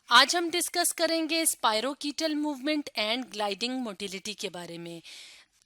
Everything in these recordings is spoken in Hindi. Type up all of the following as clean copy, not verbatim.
आज हम डिस्कस करेंगे स्पायरोकीटल मूवमेंट एंड ग्लाइडिंग मोटिलिटी के बारे में।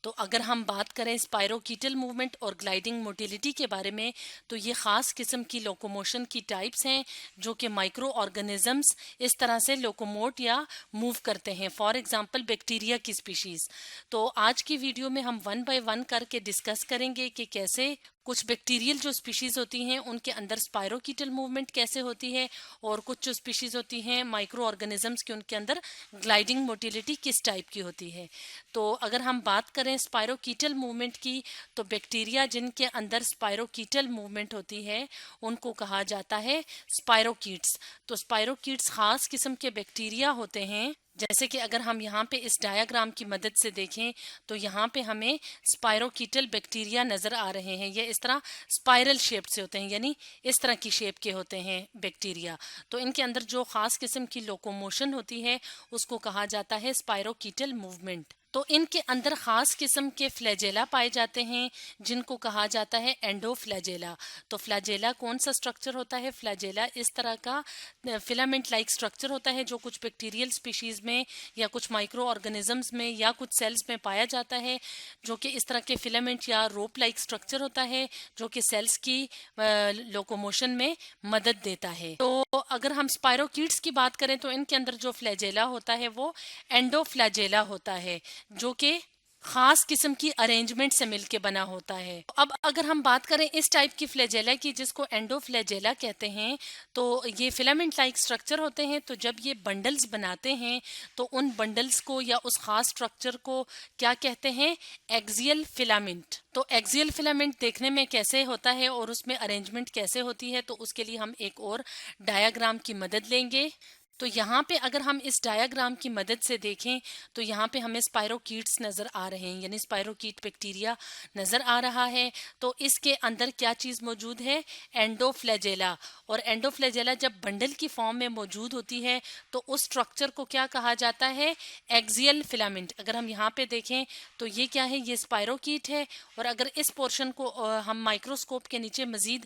तो अगर हम बात करें स्पायरोकीटल मूवमेंट और ग्लाइडिंग मोटिलिटी के बारे में, तो ये ख़ास किस्म की लोकोमोशन की टाइप्स हैं जो कि माइक्रो ऑर्गेनिजम्स इस तरह से लोकोमोट या मूव करते हैं। फॉर एग्जांपल बैक्टीरिया की स्पीशीज़। तो आज की वीडियो में हम वन बाय वन करके डिस्कस करेंगे कि कैसे कुछ बैक्टीरियल जो स्पीशीज होती हैं उनके अंदर स्पायरोकीटल मूवमेंट कैसे होती है, और कुछ जो स्पीशीज होती हैं माइक्रो ऑर्गेनिजम्स की उनके अंदर ग्लाइडिंग मोटिलिटी किस टाइप की होती है। तो अगर हम बात करें स्पायरोकीटल मूवमेंट की, तो बैक्टीरिया जिनके अंदर स्पायरोकीटल मूवमेंट होती है उनको कहा जाता है स्पायरोकीट्स। तो स्पायरोकीट्स खास किस्म के बैक्टीरिया होते हैं। जैसे कि अगर हम यहाँ पे इस डायग्राम की मदद से देखें तो यहाँ पे हमें स्पायरोकीटल बैक्टीरिया नजर आ रहे हैं। ये इस तरह स्पाइरल शेप से होते हैं, यानी इस तरह की शेप के होते हैं बैक्टीरिया। तो इनके अंदर जो खास किस्म की लोकोमोशन होती है उसको कहा जाता है स्पायरोकीटल मूवमेंट। तो इनके अंदर खास किस्म के फ्लैजेला पाए जाते हैं जिनको कहा जाता है एंडोफ्लैजेला। तो फ्लैजेला कौन सा स्ट्रक्चर होता है? फ्लैजेला इस तरह का फिलामेंट लाइक स्ट्रक्चर होता है जो कुछ बैक्टीरियल स्पीशीज में या कुछ माइक्रो ऑर्गेनिजम्स में या कुछ सेल्स में पाया जाता है, जो कि इस तरह के फिलामेंट या रोप लाइक स्ट्रक्चर होता है जो कि सेल्स की लोकोमोशन में मदद देता है। तो अगर हम स्पायरोकीट्स की बात करें तो इनके अंदर जो फ्लैजेला होता है वो एंडोफ्लैजेला होता है, जो कि खास किस्म की अरेंजमेंट से मिलके बना होता है। अब अगर हम बात करें इस टाइप की फ्लैजेला की जिसको एंडोफ्लैजेला कहते हैं, तो ये फिलामेंट लाइक स्ट्रक्चर होते हैं। तो जब ये बंडल्स बनाते हैं तो उन बंडल्स को या उस खास स्ट्रक्चर को क्या कहते हैं? Axial filament. तो एक्सियल फिलामेंट देखने में कैसे होता है और उसमें अरेंजमेंट कैसे होती है, तो उसके लिए हम एक और डायग्राम की मदद लेंगे। तो यहाँ पे अगर हम इस डायग्राम की मदद से देखें तो यहाँ पे हमें स्पायरोकीट्स नज़र आ रहे हैं, यानी स्पायरोकीट बैक्टीरिया नज़र आ रहा है। तो इसके अंदर क्या चीज़ मौजूद है? एंडोफ्लैजेला। और एंडोफ्लैजेला जब बंडल की फॉर्म में मौजूद होती है तो उस स्ट्रक्चर को क्या कहा जाता है? Axial filament. अगर हम यहाँ पे देखें तो ये क्या है? ये स्पायरोकीट है। और अगर इस पोर्शन को हम माइक्रोस्कोप के नीचे मजीद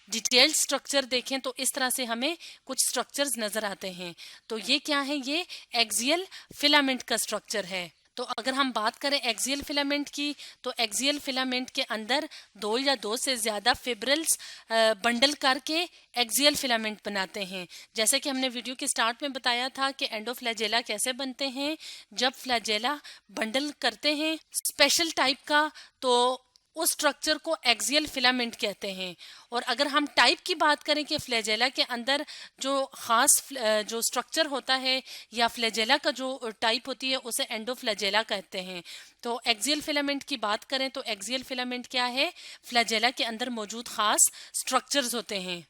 डिटेल्ड स्ट्रक्चर देखें तो इस तरह से हमें कुछ स्ट्रक्चर्स नजर आते हैं। तो ये क्या है? ये एक्सियल फिलामेंट का स्ट्रक्चर है। तो अगर हम बात करें एक्सियल फिलामेंट की, तो एक्सियल फिलामेंट के अंदर दो या दो से ज्यादा फिब्रिल्स बंडल करके एक्सियल फिलामेंट बनाते हैं। जैसे कि हमने वीडियो के स्टार्ट में बताया था कि एंडोफ्लैजेला कैसे बनते हैं। जब फ्लैजेला बंडल करते हैं स्पेशल टाइप का, तो उस स्ट्रक्चर को एक्सियल फिलामेंट कहते हैं। और अगर हम टाइप की बात करें कि फ्लैजेला के अंदर जो खास जो स्ट्रक्चर होता है या फ्लैजेला का जो टाइप होती है उसे एंडोफ्लैजेला कहते हैं। तो एक्सियल फिलामेंट की बात करें तो एक्सियल फिलामेंट क्या है? फ्लैजेला के अंदर मौजूद खास स्ट्रक्चर्स होते हैं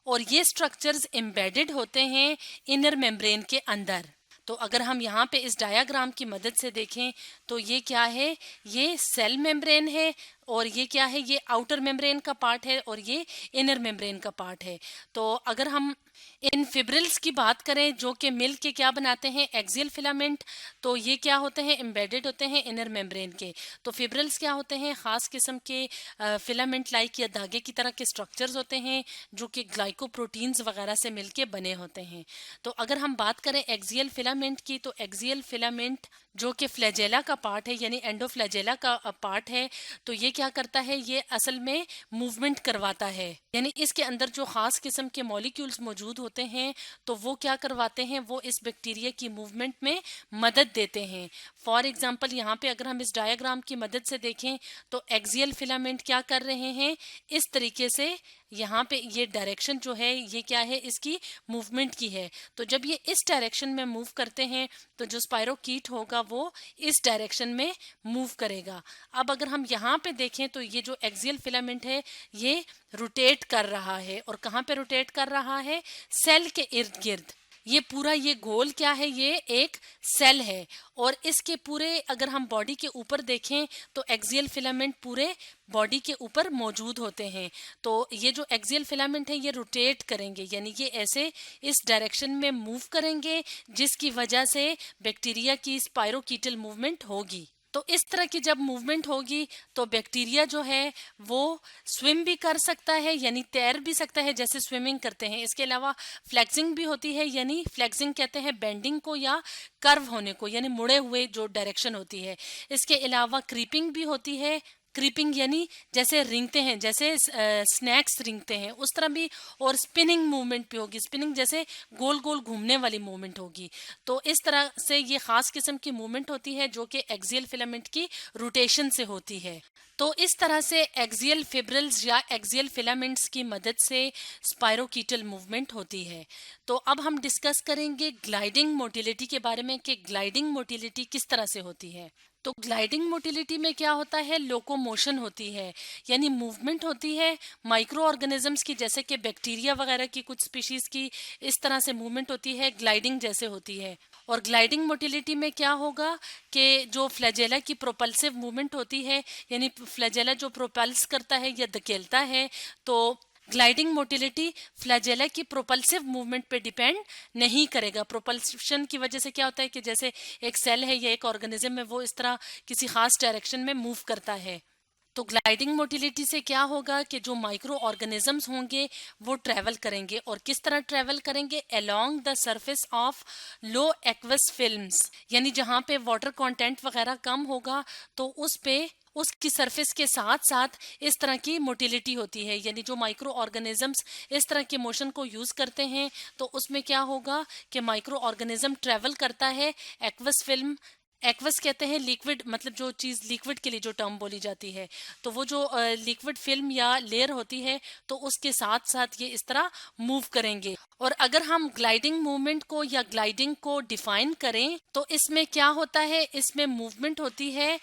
और ये स्ट्रक्चर्स एम्बेडेड होते हैं इनर मेम्ब्रेन के अंदर। तो अगर हम यहाँ पे इस डायग्राम की मदद से देखें तो ये क्या है? ये सेल मेम्ब्रेन है। और ये क्या है? ये आउटर मेम्ब्रेन का पार्ट है और ये इनर मेम्ब्रेन का पार्ट है। तो अगर हम इन फिब्रिल्स की बात करें जो कि मिल के क्या बनाते हैं? Axial filament. तो ये क्या होते हैं? एम्बेडेड होते हैं इनर मेम्ब्रेन के। तो फिब्रिल्स क्या होते हैं? खास किस्म के फिलामेंट लाइक या धागे की तरह के स्ट्रक्चर्स होते हैं जो कि ग्लाइकोप्रोटीन्स वगैरह से मिलके बने होते हैं। तो अगर हम बात करें एक्सियल फिलामेंट की, तो एक्सियल फिलामेंट जो कि फ्लैजेला का पार्ट है यानी एंडोफ्लैजेला का पार्ट है, तो ये क्या करता है? ये असल में मूवमेंट करवाता है, यानी इसके अंदर जो खास किस्म के मॉलिक्यूल्स मौजूद होते हैं तो वो क्या करवाते हैं? वो इस बैक्टीरिया की मूवमेंट में मदद देते हैं। फॉर एग्जांपल यहाँ पे अगर हम इस डायग्राम की मदद से देखें तो एक्सियल फिलामेंट क्या कर रहे हैं? इस तरीके से यहाँ पे ये डायरेक्शन जो है ये क्या है? इसकी मूवमेंट की है। तो जब ये इस डायरेक्शन में मूव करते हैं तो जो स्पायरोकीट होगा वो इस डायरेक्शन में मूव करेगा। अब अगर हम यहाँ पे देखें तो ये जो एक्सियल फिलामेंट है ये रोटेट कर रहा है। और कहाँ पे रोटेट कर रहा है? सेल के इर्द गिर्द। ये पूरा ये गोल क्या है? ये एक सेल है। और इसके पूरे अगर हम बॉडी के ऊपर देखें तो एक्सियल फिलामेंट पूरे बॉडी के ऊपर मौजूद होते हैं। तो ये जो एक्सियल फिलामेंट है ये रोटेट करेंगे, यानी ये ऐसे इस डायरेक्शन में मूव करेंगे जिसकी वजह से बैक्टीरिया की स्पायरोकीटल मूवमेंट होगी। तो इस तरह की जब मूवमेंट होगी तो बैक्टीरिया जो है वो स्विम भी कर सकता है, यानी तैर भी सकता है जैसे स्विमिंग करते हैं। इसके अलावा फ्लेक्सिंग भी होती है, यानी फ्लेक्सिंग कहते हैं बेंडिंग को या कर्व होने को, यानी मुड़े हुए जो डायरेक्शन होती है। इसके अलावा क्रीपिंग भी होती है, क्रीपिंग यानी जैसे रिंगते हैं, जैसे स्नैक्स रिंगते हैं उस तरह भी। और स्पिनिंग मूवमेंट भी होगी, स्पिनिंग जैसे गोल गोल घूमने वाली मूवमेंट होगी। तो इस तरह से ये खास किस्म की मूवमेंट होती है जो कि एक्सियल फिलामेंट की रोटेशन से होती है। तो इस तरह से एक्सियल फिब्रिल्स या एक्सियल फिलामेंट्स की मदद से स्पायरोकीटल मूवमेंट होती है। तो अब हम डिस्कस करेंगे ग्लाइडिंग मोटिलिटी के बारे में कि ग्लाइडिंग मोटिलिटी किस तरह से होती है। तो ग्लाइडिंग मोटिलिटी में क्या होता है, लोकोमोशन होती है, यानी मूवमेंट होती है माइक्रो ऑर्गेनिजम्स की, जैसे कि बैक्टीरिया वगैरह की कुछ स्पीशीज की इस तरह से मूवमेंट होती है, ग्लाइडिंग जैसे होती है। और ग्लाइडिंग मोटिलिटी में क्या होगा कि जो फ्लैजेला की प्रोपल्सिव मूवमेंट होती है, यानी फ्लैजेला जो प्रोपल्स करता है या धकेलता है, तो ग्लाइडिंग मोटिलिटी फ्लैजेला की प्रोपल्सिव मूवमेंट पे डिपेंड नहीं करेगा। प्रोपल्शन की वजह से क्या होता है कि जैसे एक सेल है या एक ऑर्गेनिज्म है वो इस तरह किसी खास डायरेक्शन में मूव करता है। तो ग्लाइडिंग मोटिलिटी से क्या होगा कि जो माइक्रो ऑर्गेनिजम्स होंगे वो ट्रेवल करेंगे, और किस तरह ट्रेवल करेंगे, along the surface of low aqueous films, यानी जहाँ पे वाटर कंटेंट वगैरह कम होगा तो उस पे उसकी सरफेस के साथ साथ इस तरह की मोटिलिटी होती है। यानी जो माइक्रो ऑर्गेनिजम्स इस तरह के मोशन को यूज करते हैं तो उसमें क्या होगा कि माइक्रो ऑर्गेनिज्म ट्रेवल करता है एक्वस फिल्म। एक्वस कहते हैं लिक्विड, मतलब जो चीज़ लिक्विड के लिए जो टर्म बोली जाती है, तो वो जो लिक्विड फिल्म या लेयर होती है तो उसके साथ साथ ये इस तरह मूव करेंगे। और अगर हम ग्लाइडिंग मूवमेंट को या ग्लाइडिंग को डिफाइन करें तो इसमें क्या होता है, इसमें मूवमेंट होती है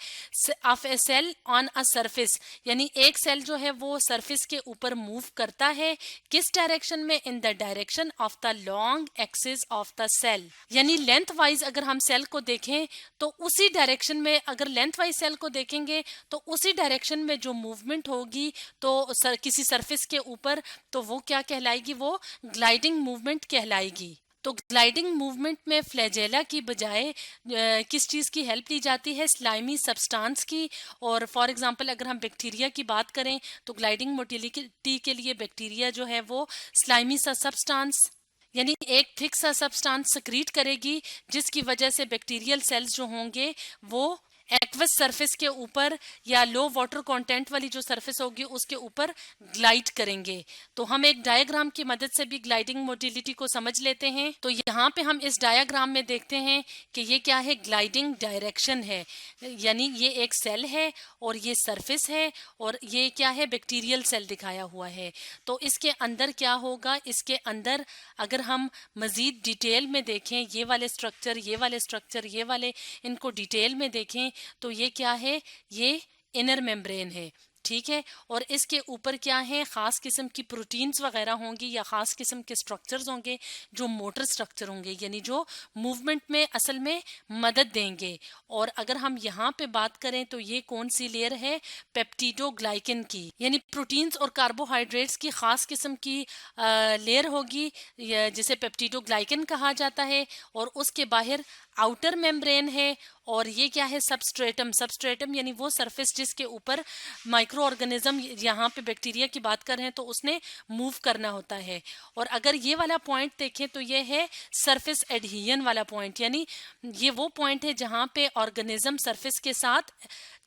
of a cell on a surface, यानी एक सेल जो है वो सरफेस के ऊपर मूव करता है, किस डायरेक्शन में, in the direction of the long axis of the cell. यानी लेंथ वाइज अगर हम सेल को देखें तो उसी डायरेक्शन में, अगर लेंथ वाइज सेल को देखेंगे तो उसी डायरेक्शन में जो मूवमेंट होगी तो किसी सरफेस के ऊपर, तो वो क्या कहलाएगी, वो ग्लाइडिंग मूवमेंट कहलाएगी। तो ग्लाइडिंग मूवमेंट में फ्लैजेला की बजाय किस चीज़ की हेल्प ली जाती है, स्लाइमी सब्सटेंस की। और फॉर एग्जांपल अगर हम बैक्टीरिया की बात करें तो ग्लाइडिंग मोटिलिटी के लिए बैक्टीरिया जो है वो स्लाइमी सा सब्सटेंस, यानी एक थिक सा सब्सटेंस सक्रीट करेगी, जिसकी वजह से बैक्टीरियल सेल्स जो होंगे वो एक्वस सरफेस के ऊपर या लो वाटर कंटेंट वाली जो सरफेस होगी उसके ऊपर ग्लाइड करेंगे। तो हम एक डायग्राम की मदद से भी ग्लाइडिंग मोटिलिटी को समझ लेते हैं। तो यहाँ पे हम इस डायग्राम में देखते हैं कि ये क्या है, ग्लाइडिंग डायरेक्शन है, यानी ये एक सेल है और ये सरफेस है और ये क्या है, बैक्टीरियल सेल दिखाया हुआ है। तो इसके अंदर क्या होगा, इसके अंदर अगर हम मजीद डिटेल में देखें, ये वाले स्ट्रक्चर, ये वाले स्ट्रक्चर, ये वाले, इनको डिटेल में देखें तो ये क्या है, ये इनर मेम्ब्रेन है, ठीक है। और इसके ऊपर क्या है, खास किस्म की प्रोटीन्स वगैरह होंगी या खास किस्म के स्ट्रक्चर्स होंगे जो मोटर स्ट्रक्चर होंगे, यानी जो मूवमेंट में असल में मदद देंगे। और अगर हम यहाँ पे बात करें तो ये कौन सी लेयर है, पेप्टिडोग्लाइकन की, यानी प्रोटीन्स और कार्बोहाइड्रेट्स की खास किस्म की लेयर होगी जिसे पेप्टिडोग्लाइकन कहा जाता है। और उसके बाहर आउटर मेम्ब्रेन है और ये क्या है, सबस्ट्रेटम। सबस्ट्रेटम यानी वो सरफेस जिसके ऊपर माइक्रो ऑर्गेनिज्म, यहाँ पे बैक्टीरिया की बात कर रहे हैं तो उसने मूव करना होता है। और अगर ये वाला पॉइंट देखें तो ये है सरफेस एडहिजन वाला पॉइंट, यानी ये वो पॉइंट है जहाँ पे ऑर्गेनिज्म सरफेस के साथ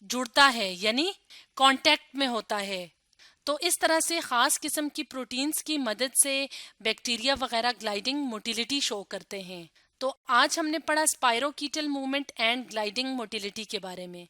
जुड़ता है, यानी कांटेक्ट में होता है। तो इस तरह से खास किस्म की प्रोटीन्स की मदद से बैक्टीरिया वगैरह ग्लाइडिंग मोटिलिटी शो करते हैं। तो आज हमने पढ़ा स्पायरोकीटल मूवमेंट एंड ग्लाइडिंग मोटिलिटी के बारे में।